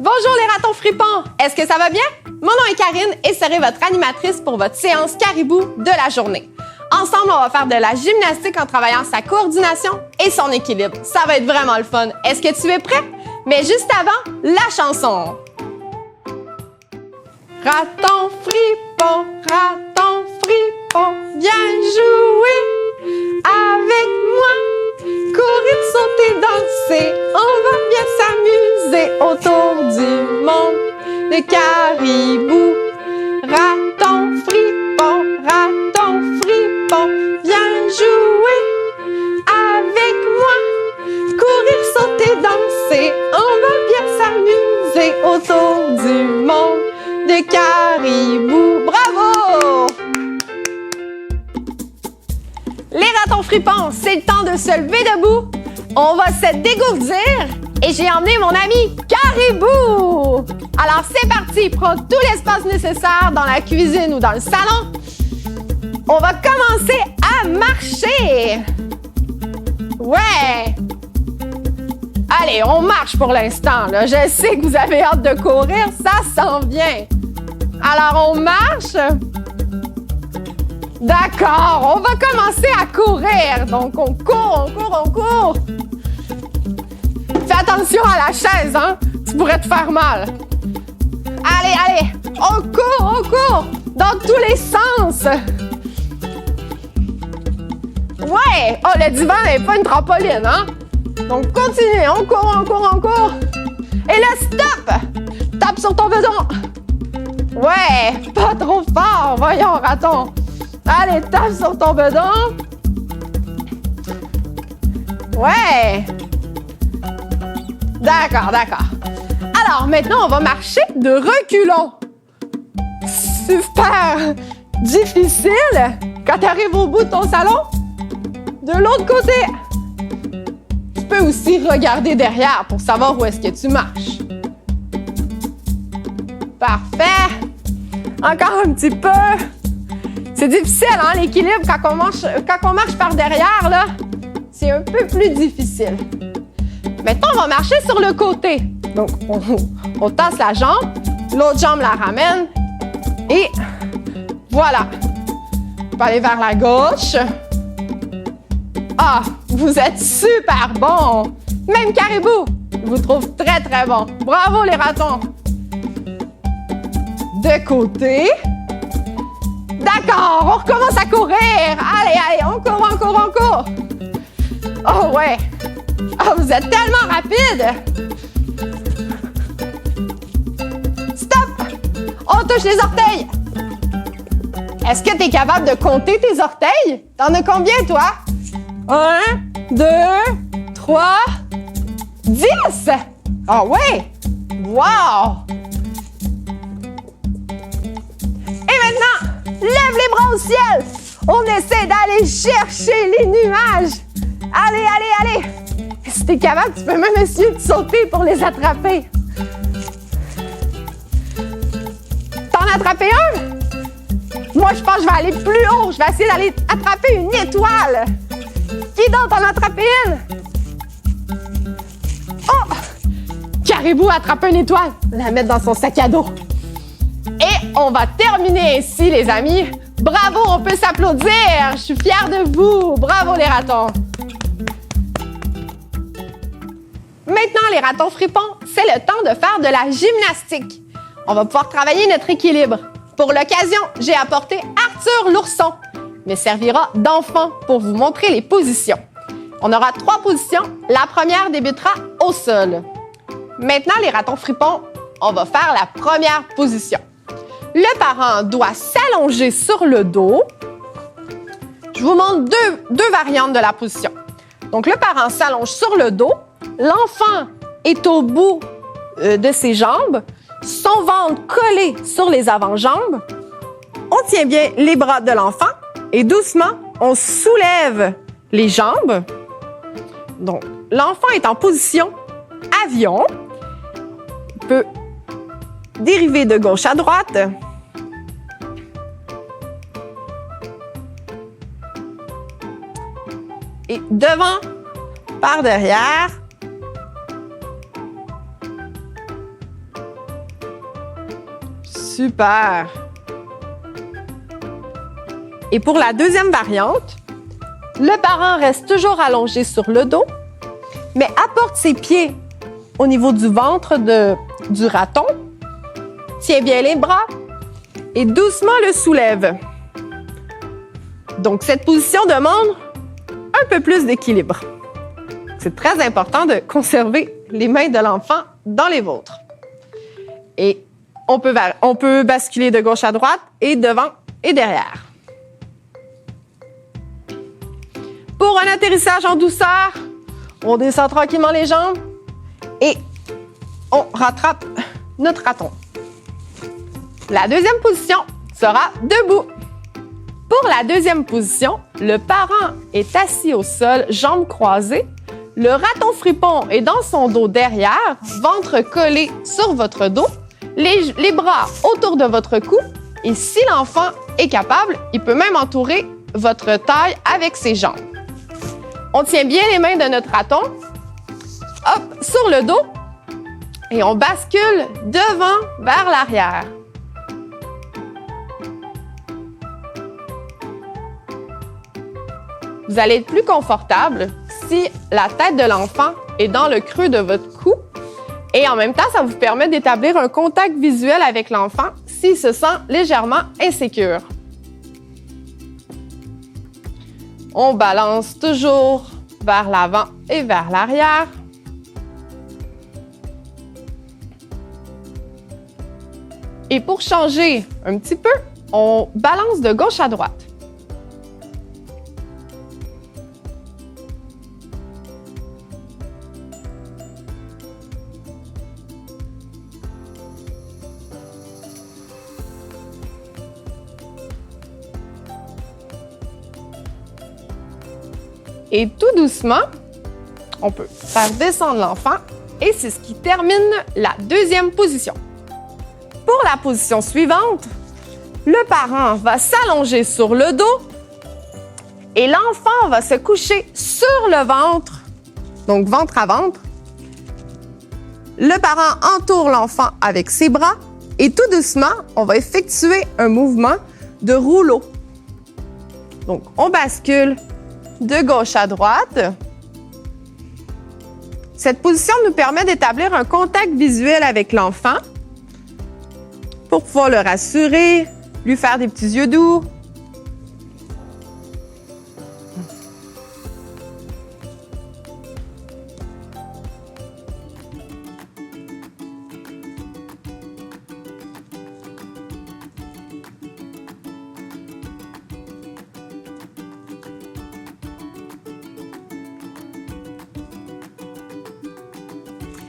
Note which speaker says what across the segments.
Speaker 1: Bonjour les ratons fripons! Est-ce que ça va bien? Mon nom est Karine et serai votre animatrice pour votre séance caribou de la journée. Ensemble, on va faire de la gymnastique en travaillant sa coordination et son équilibre. Ça va être vraiment le fun. Est-ce que tu es prêt? Mais juste avant, la chanson. Raton fripon, viens jouer avec moi. Courir, sauter, danser, on va bien s'amuser autour du monde de caribou. Raton fripon, viens jouer avec moi. Courir, sauter, danser, on va bien s'amuser autour du monde de caribou. Bravo! Les ratons fripons, c'est le temps de se lever debout. On va se dégourdir et j'ai emmené mon ami Caribou. Alors c'est parti, prends tout l'espace nécessaire dans la cuisine ou dans le salon. On va commencer à marcher. Ouais. Allez, on marche pour l'instant. Je sais que vous avez hâte de courir, ça s'en vient. Alors on marche. D'accord, on va commencer à courir. Donc, on court. Fais attention à la chaise, hein? Tu pourrais te faire mal. Allez, on court dans tous les sens. Ouais, oh, le divan n'est pas une trampoline, hein? Donc, continue, on court. Et là, stop! Tape sur ton bedon. Ouais, pas trop fort, voyons, raton. Allez, tape sur ton bedon. Ouais. D'accord. Alors, maintenant, on va marcher de reculons. Super difficile. Quand tu arrives au bout de ton salon, de l'autre côté. Tu peux aussi regarder derrière pour savoir où est-ce que tu marches. Parfait. Encore un petit peu. C'est difficile, hein, l'équilibre quand on marche par derrière, là. C'est un peu plus difficile. Maintenant, on va marcher sur le côté. Donc, on tasse la jambe, l'autre jambe la ramène et voilà. On peut aller vers la gauche. Ah, vous êtes super bon. Même Caribou, je vous trouve très, très bon. Bravo, les ratons. De côté. D'accord, on recommence à courir. Allez, on court. Oh ouais. Oh, vous êtes tellement rapide. Stop. On touche les orteils. Est-ce que tu es capable de compter tes orteils? T'en as combien, toi? 1, 2, 3, 10. Ah ouais. Wow. Lève les bras au ciel. On essaie d'aller chercher les nuages. Allez. Si t'es capable, tu peux même essayer de sauter pour les attraper. T'en as attrapé un? Moi, je pense que je vais aller plus haut. Je vais essayer d'aller attraper une étoile. Qui d'autre en a attrapé une? Oh! Caribou a attrapé une étoile. La mettre dans son sac à dos. Et on va terminer ici, les amis. Bravo, on peut s'applaudir. Je suis fière de vous. Bravo, les ratons. Maintenant, les ratons fripons, c'est le temps de faire de la gymnastique. On va pouvoir travailler notre équilibre. Pour l'occasion, j'ai apporté Arthur l'ourson, mais servira d'enfant pour vous montrer les positions. On aura 3 positions. La première débutera au sol. Maintenant, les ratons fripons, on va faire la première position. Le parent doit s'allonger sur le dos. Je vous montre deux variantes de la position. Donc, le parent s'allonge sur le dos. L'enfant est au bout de ses jambes. Son ventre collé sur les avant-jambes. On tient bien les bras de l'enfant et doucement, on soulève les jambes. Donc, l'enfant est en position avion. Il peut dériver de gauche à droite. Et devant, par derrière. Super! Et pour la deuxième variante, le parent reste toujours allongé sur le dos, mais apporte ses pieds au niveau du ventre du raton, tient bien les bras et doucement le soulève. Donc, cette position demande un peu plus d'équilibre. C'est très important de conserver les mains de l'enfant dans les vôtres. Et on peut basculer de gauche à droite et devant et derrière. Pour un atterrissage en douceur, on descend tranquillement les jambes et on rattrape notre raton. La deuxième position sera debout. Pour la deuxième position, le parent est assis au sol, jambes croisées. Le raton fripon est dans son dos derrière, ventre collé sur votre dos, les bras autour de votre cou. Et si l'enfant est capable, il peut même entourer votre taille avec ses jambes. On tient bien les mains de notre raton, hop, sur le dos, et on bascule devant vers l'arrière. Vous allez être plus confortable si la tête de l'enfant est dans le creux de votre cou. Et en même temps, ça vous permet d'établir un contact visuel avec l'enfant s'il se sent légèrement insécure. On balance toujours vers l'avant et vers l'arrière. Et pour changer un petit peu, on balance de gauche à droite. Et tout doucement, on peut faire descendre l'enfant et c'est ce qui termine la deuxième position. Pour la position suivante, le parent va s'allonger sur le dos et l'enfant va se coucher sur le ventre, donc ventre à ventre. Le parent entoure l'enfant avec ses bras et tout doucement, on va effectuer un mouvement de rouleau. Donc, on bascule de gauche à droite. Cette position nous permet d'établir un contact visuel avec l'enfant pour pouvoir le rassurer, lui faire des petits yeux doux.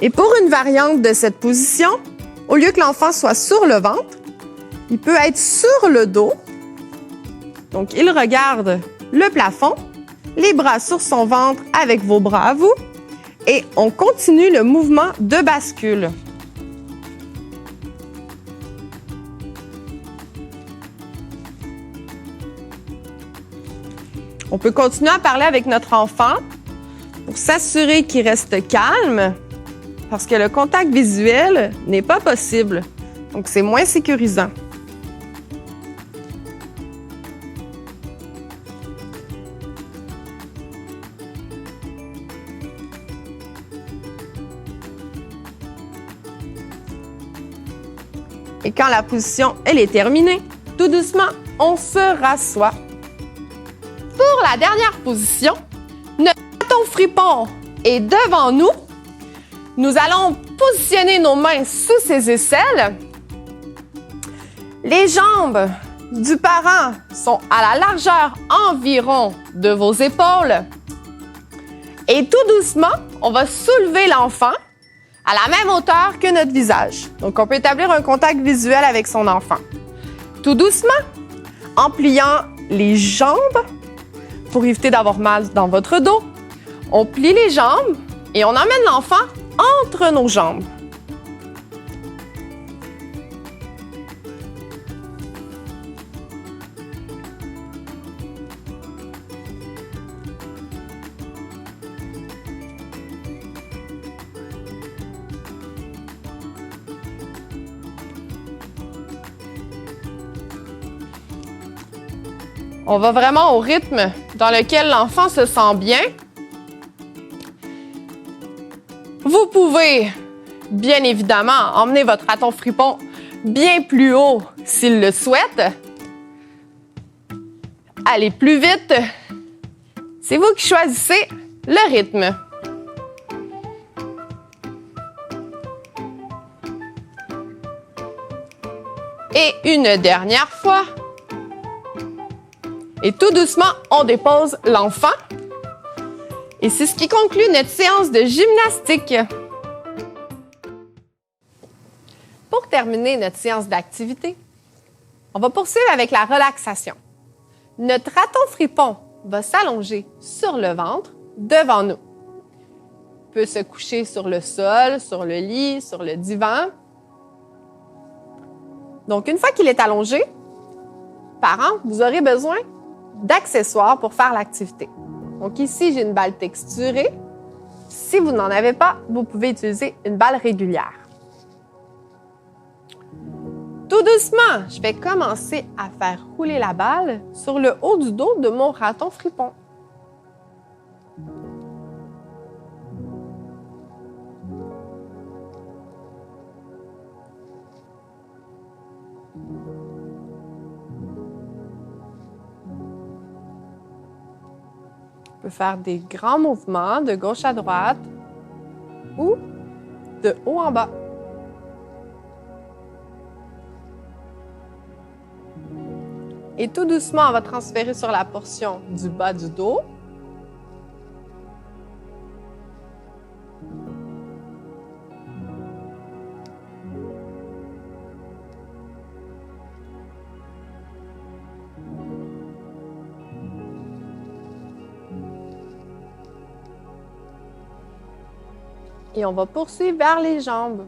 Speaker 1: Et pour une variante de cette position, au lieu que l'enfant soit sur le ventre, il peut être sur le dos. Donc, il regarde le plafond, les bras sur son ventre avec vos bras à vous, et on continue le mouvement de bascule. On peut continuer à parler avec notre enfant pour s'assurer qu'il reste calme, parce que le contact visuel n'est pas possible. Donc, c'est moins sécurisant. Et quand la position elle est terminée, tout doucement, on se rassoit. Pour la dernière position, notre raton fripon est devant nous. Nous allons positionner nos mains sous ses aisselles. Les jambes du parent sont à la largeur environ de vos épaules. Et tout doucement, on va soulever l'enfant à la même hauteur que notre visage. Donc, on peut établir un contact visuel avec son enfant. Tout doucement, en pliant les jambes pour éviter d'avoir mal dans votre dos. On plie les jambes et on emmène l'enfant entre nos jambes. On va vraiment au rythme dans lequel l'enfant se sent bien. Vous pouvez, bien évidemment, emmener votre raton fripon bien plus haut s'il le souhaite. Allez plus vite. C'est vous qui choisissez le rythme. Et une dernière fois. Et tout doucement, on dépose l'enfant. Et c'est ce qui conclut notre séance de gymnastique. Pour terminer notre séance d'activité, on va poursuivre avec la relaxation. Notre raton fripon va s'allonger sur le ventre devant nous. Il peut se coucher sur le sol, sur le lit, sur le divan. Donc, une fois qu'il est allongé, parents, vous aurez besoin d'accessoires pour faire l'activité. Donc ici, j'ai une balle texturée. Si vous n'en avez pas, vous pouvez utiliser une balle régulière. Tout doucement, je vais commencer à faire rouler la balle sur le haut du dos de mon raton fripon. On peut faire des grands mouvements de gauche à droite ou de haut en bas. Et tout doucement, on va transférer sur la portion du bas du dos. Et on va poursuivre vers les jambes.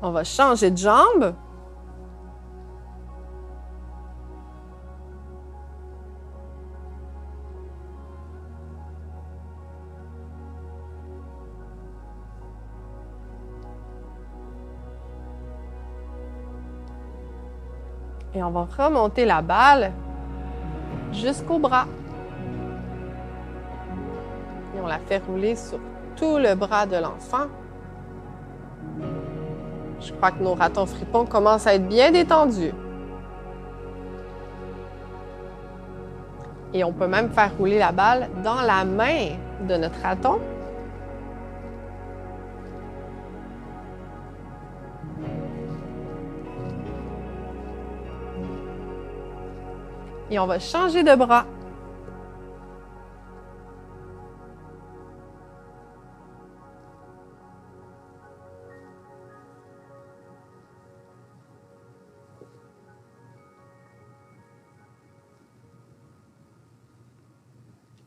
Speaker 1: On va changer de jambe. Et on va remonter la balle jusqu'au bras. Et on la fait rouler sur tout le bras de l'enfant. Je crois que nos ratons fripons commencent à être bien détendus. Et on peut même faire rouler la balle dans la main de notre raton. Et on va changer de bras.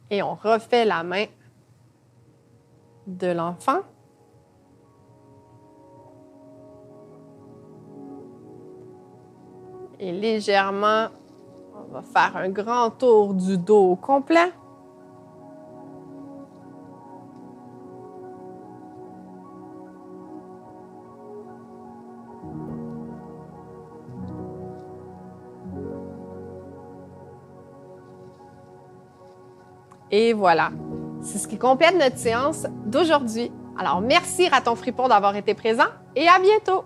Speaker 1: Et on refait la main de l'enfant. Et légèrement, on va faire un grand tour du dos au complet. Et voilà, c'est ce qui complète notre séance d'aujourd'hui. Alors, merci Raton Fripon d'avoir été présent et à bientôt!